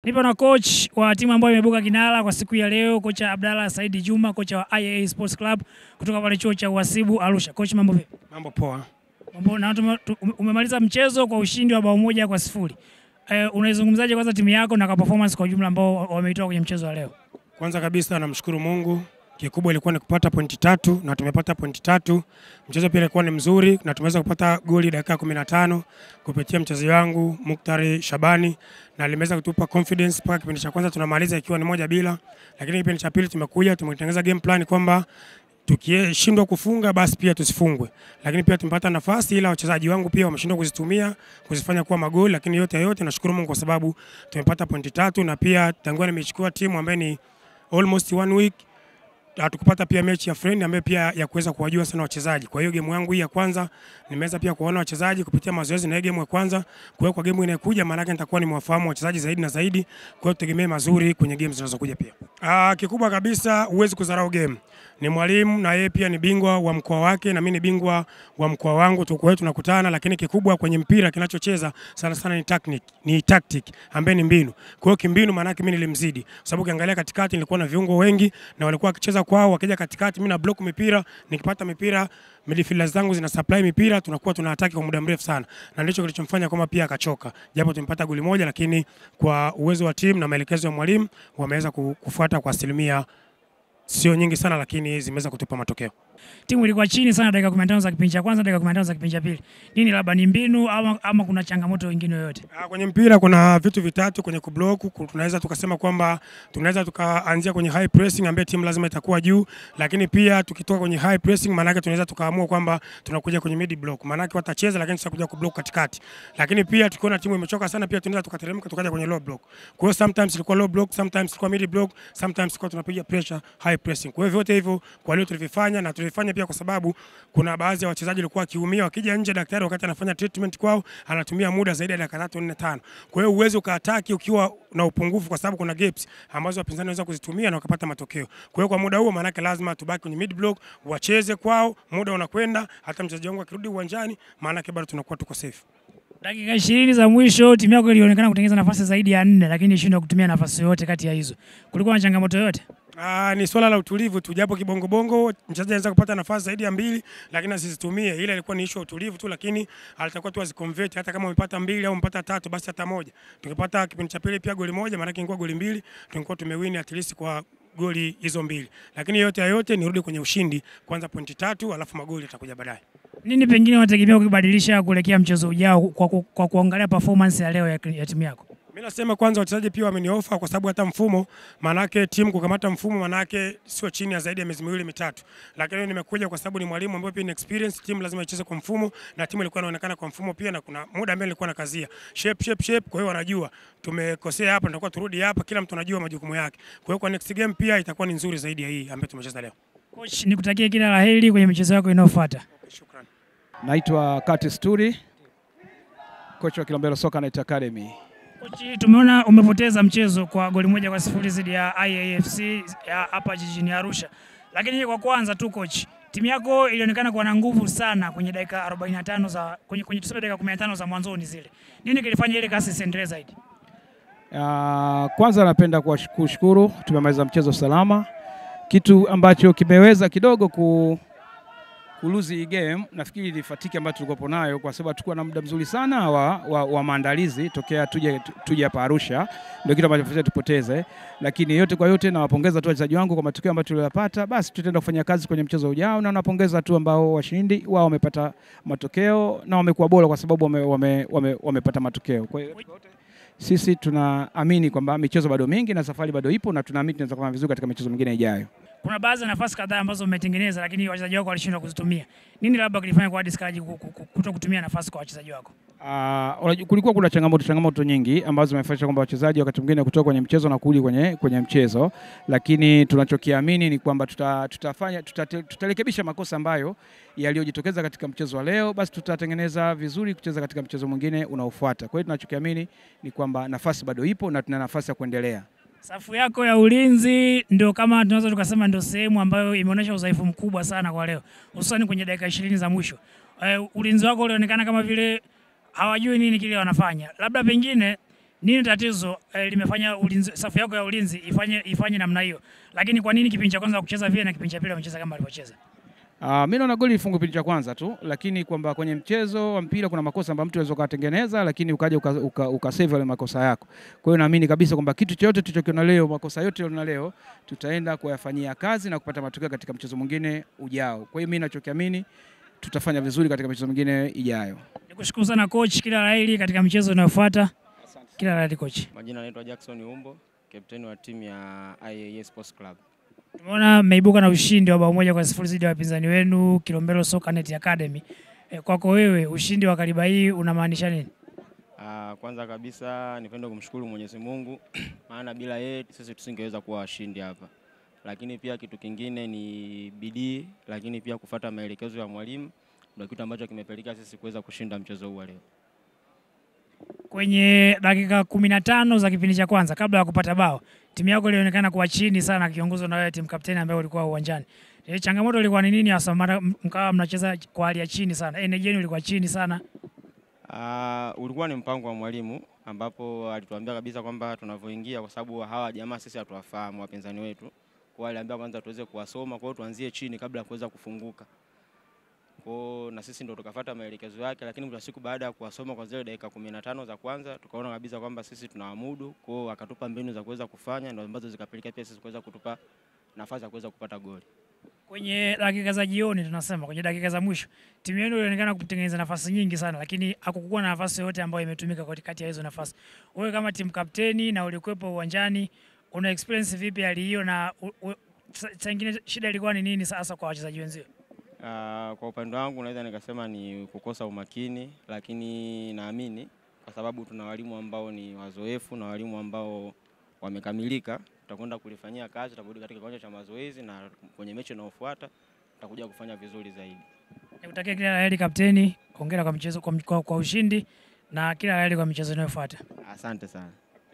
Nipo na coach wa timu ambayo imebuka kinara kwa siku ya leo, kocha Abdalla Said Juma, kocha wa IAA Sports Club kutoka pale chuo cha Uhasibu Arusha. Coach, mambo vipi? Mambo poa. Umemaliza mchezo kwa ushindi wa bao 1-0. Unaizungumzaje kwanza timu yako na kwa performance kwa jumla ambao wameitoa kwenye mchezo wa leo? Kwanza kabisa namshukuru Mungu. Kikubwa ilikuwa ni kupata pointi 3 na tumepata pointi 3. Mchezo pia ilikuwa ni mzuri na tumeweza kupata goli dakika 15 kupitia mchezaji wangu Muktari Shabani, na limeweza kutupa confidence mpaka kipindi cha kwanza tunamaliza ikiwa ni 1-0, lakini kipindi cha pili tumekuja tumetengeneza game plan kwamba tukishindwa kufunga basi pia tusifungwe, lakini pia tumepata nafasi, ila wachezaji wangu pia wameshindwa kuzitumia kuzifanya kuwa magoli, lakini yote nashukuru Mungu kwa sababu tumepata pointi 3, na pia tangu nimechukua timu ambayo ni almost 1 week hatukupata pia mechi ya friend ambayo pia ya kuweza kuwajua sana wachezaji. Kwa hiyo game yangu hii ya kwanza nimeweza pia kuona wachezaji kupitia mazoezi na game ya kwanza. Kwa hiyo kwa game inayokuja maana yake nitakuwa nimewafahamu wachezaji zaidi na zaidi. Kwa hiyo tutegemee mazuri kwenye games zinazokuja pia. Kikubwa kabisa huwezi kudharau game. Ni mwalimu na yeye pia ni bingwa wa mkoa wake na mimi ni bingwa wa mkoa wangu, tuko wetu tunakutana, lakini kikubwa kwenye mpira kinachocheza sana ni tactic ambaye ni mbinu. Kwa hiyo kimbinu maana yake mimi nilimzidi, sababu ukiangalia katikati nilikuwa na viungo wengi na walikuwa wakicheza kwao, wakija katikati mimi na block mipira, nikipata mipira midfielders zangu zina supply mipira, tunakuwa tuna attack kwa muda mrefu sana, na ndicho kilichomfanya kama pia akachoka, japo tumepata goli moja, lakini kwa uwezo wa timu na maelekezo ya mwalimu wameweza kufuata kwa asilimia sio nyingi sana, lakini zimeweza kutupa matokeo. Timu ilikuwa chini sana dakika 15 za kipindi cha kwanza, dakika 15 za kipindi cha pili. Nini labda ni mbinu ama kuna changamoto nyingine yoyote? Kwenye mpira kuna vitu vitatu kwenye kublock. Tunaweza tukasema kwamba tunaweza tukaanzia kwenye high pressing ambaye timu lazima itakuwa juu, lakini pia tukitoka kwenye high pressing maana yake tunaweza tukaamua kwamba tunakuja kwenye mid block. Maana yake watacheza lakini tutakuja kublock katikati. Lakini pia tukiona timu imechoka sana pia tunaweza tukateremka tukaja kwenye low block. Kwa hiyo sometimes ilikuwa low block, sometimes ilikuwa mid block, sometimes ilikuwa tunapiga pressure high pressing. Kwa hiyo vyote hivyo kwa leo tulivifanya, na tulifanya pia kwa sababu kuna baadhi ya wachezaji walikuwa kiumia, wakija nje daktari wakati anafanya treatment kwao anatumia muda zaidi ya dakika 3, 4, 5. Kwa hiyo uwezo ukaataki ukiwa na upungufu, kwa sababu kuna gaps ambazo wapinzani wanaweza kuzitumia na wakapata matokeo. Kwa hiyo kwa muda huo maana yake lazima tubaki kwenye mid block, wacheze kwao, muda unakwenda, hata mchezaji wangu akirudi uwanjani maana yake bado tunakuwa tuko safe. Dakika 20 za mwisho timu yako ilionekana kutengeneza nafasi zaidi ya 4, lakini ilishindwa kutumia nafasi yote kati ya hizo. Kulikuwa na changamoto yote? Ni swala la utulivu tu, japo kibongo mchezaji anaweza kupata nafasi zaidi ya 2 lakini asizitumie. Ile ilikuwa ni issue ya utulivu tu, lakini alitakuwa tu aziconvert, hata kama umepata 2 au umepata 3 basi hata moja. Tungepata kipindi cha pili pia goli moja, maana yake ingekuwa goli 2, tungekuwa tumewin at least kwa goli hizo 2. Lakini yote nirudi kwenye ushindi, kwanza pointi 3 alafu magoli yatakuja baadaye. Nini pengine unategemea kubadilisha kuelekea mchezo ujao kwa kuangalia performance ya leo ya timu yako? Mimi nasema kwanza wachezaji pia wameniofa, kwa sababu hata mfumo maana yake timu kukamata mfumo maana yake sio chini ya zaidi ya miezi 2 mitatu. Lakini nimekuja kwa sababu ni mwalimu ambaye pia ni experience, timu lazima icheze kwa mfumo na timu ilikuwa inaonekana kwa mfumo pia, na kuna muda ambao nilikuwa nakazia shape. Kwa hiyo wanajua tumekosea hapa, tutakuwa turudi hapa, kila mtu anajua majukumu yake. Kwa hiyo kwa next game pia itakuwa ni nzuri zaidi ya hii ambayo tumecheza leo. Coach, nikutakie kila laheri kwenye michezo yako inayofuata. Okay, shukrani. Naitwa Curtis Turi, coach wa Kilombero Soccer Night Academy. Coach, tumeona umepoteza mchezo kwa goli 1-0 dhidi ya IAFC hapa jijini Arusha. Lakini kwa kwanza tu coach, timu yako ilionekana kuwa na nguvu sana kwenye dakika 45 za kwenye tuseme dakika 15 za mwanzoni zile. Nini kilifanya ile kasi isiendelee zaidi? Kwanza napenda kushukuru, tumemaliza mchezo salama. Kitu ambacho kimeweza kidogo kuluzi game, nafikiri ni fatiki ambayo tulikuwa nayo, kwa sababu tulikuwa na muda mzuri sana wa maandalizi tokea tuje hapa Arusha, ndio kitu ambacho tupoteze. Lakini yote kwa yote nawapongeza tu wachezaji wangu kwa matokeo ambayo tuliyopata. Basi tutaenda kufanya kazi kwenye mchezo ujao, na napongeza tu ambao washindi wao wamepata matokeo na wamekuwa bora kwa sababu wamepata matokeo. Kwa hiyo sisi tunaamini kwamba michezo bado mingi na safari bado ipo, na tunaamini tunaweza kufanya vizuri katika michezo mingine ijayo. Kuna baadhi ya nafasi kadhaa ambazo umetengeneza lakini wachezaji wako walishindwa kuzitumia. Nini labda kilifanya kwa discourage kuto kutumia nafasi kwa wachezaji wako? Kulikuwa kuna changamoto nyingi ambazo zimefanya kwamba wachezaji wakati mwingine kutoka kwenye mchezo na kurudi kwenye mchezo, lakini tunachokiamini ni kwamba tutarekebisha makosa ambayo yaliyojitokeza katika mchezo wa leo, basi tutatengeneza vizuri kucheza katika mchezo mwingine unaofuata. Kwa hiyo tunachokiamini ni kwamba nafasi bado ipo na tuna nafasi ya kuendelea. Safu yako ya ulinzi ndio kama tunaweza tukasema ndio sehemu ambayo imeonyesha udhaifu mkubwa sana kwa leo, hususan kwenye dakika 20 za mwisho. Ulinzi wako ulionekana kama vile hawajui nini kile wanafanya. Labda pengine Nini tatizo limefanya ulinzi, safu yako ya ulinzi ifanye namna hiyo? Lakini kwa nini kipindi cha kwanza kucheza vile na kipindi cha pili umecheza kama alivyocheza? Mimi naona goli lifungwa kipindi cha kwanza tu, lakini kwamba kwenye mchezo wa mpira kuna makosa ambayo mtu anaweza kutengeneza, lakini ukaja ukasave yale makosa yako. Kwa hiyo naamini kabisa kwamba kitu chochote tulichokiona leo, makosa yote tuliona leo, tutaenda kuyafanyia kazi na kupata matokeo katika mchezo mwingine ujao. Kwa hiyo mimi ninachokiamini tutafanya vizuri katika michezo mingine ijayo. Nikushukuru sana coach, kila la heri katika mchezo unaofuata. Kila la heri coach. Majina naitwa Jackson Umbo, captain wa timu ya IAS Sports Club. Tumeona mmeibuka na ushindi wa bao 1-0 dhidi ya wapinzani wenu Kilombero Soccer Net Academy. Kwako wewe ushindi wa kariba hii unamaanisha nini? Kwanza kabisa nipende kumshukuru Mwenyezi Mungu maana bila yeye sisi tusingeweza kuwa washindi hapa. Lakini pia kitu kingine ni bidii, lakini pia kufuata maelekezo ya mwalimu ndio kitu ambacho kimepelekea sisi kuweza kushinda mchezo huu leo. Kwenye dakika 15 za kipindi cha kwanza kabla ya kupata bao, timu yako ilionekana kuwa chini sana kiongozwa na wewe team captain ambaye ulikuwa uwanjani. Changamoto ilikuwa ni nini hasa mkawa mnacheza kwa hali ya chini sana? Energy yenu ilikuwa chini sana. Ulikuwa ni mpango wa mwalimu ambapo alituambia kabisa kwamba tunavyoingia kwa sababu hawa jamaa sisi hatuwafahamu wapinzani wetu. Kwa hiyo aliambia kwanza tuweze kuwasoma, kwa hiyo tuanzie chini kabla ya kuweza kufunguka. Kwa na sisi ndio tukafuata maelekezo yake, lakini kwa siku baada ya kuwasoma kwa zile dakika 15 za kwanza tukaona kabisa kwamba sisi tunaamudu, kwa hiyo akatupa mbinu za kuweza kufanya ndio ambazo zikapelekea pia sisi kuweza kutupa nafasi ya kuweza kupata goli. Kwenye dakika za jioni tunasema kwenye dakika za mwisho timu yenu ilionekana kutengeneza nafasi nyingi sana, lakini hakukuwa na nafasi yote ambayo imetumika kati ya hizo nafasi. Wewe kama team captain na ulikuwepo uwanjani, una experience vipi hali hiyo na sasa shida ilikuwa ni nini sasa kwa wachezaji wenzio? Kwa upande wangu naweza nikasema ni kukosa umakini, lakini naamini kwa sababu tuna walimu ambao ni wazoefu na walimu ambao wamekamilika, tutakwenda kulifanyia kazi, tutarudi katika kiwanja cha mazoezi na kwenye mechi inayofuata tutakuja kufanya vizuri zaidi. Nikutakia kila la heri kapteni, hongera kwa mchezo kwa ushindi na kila la heri kwa michezo inayofuata. Asante sana.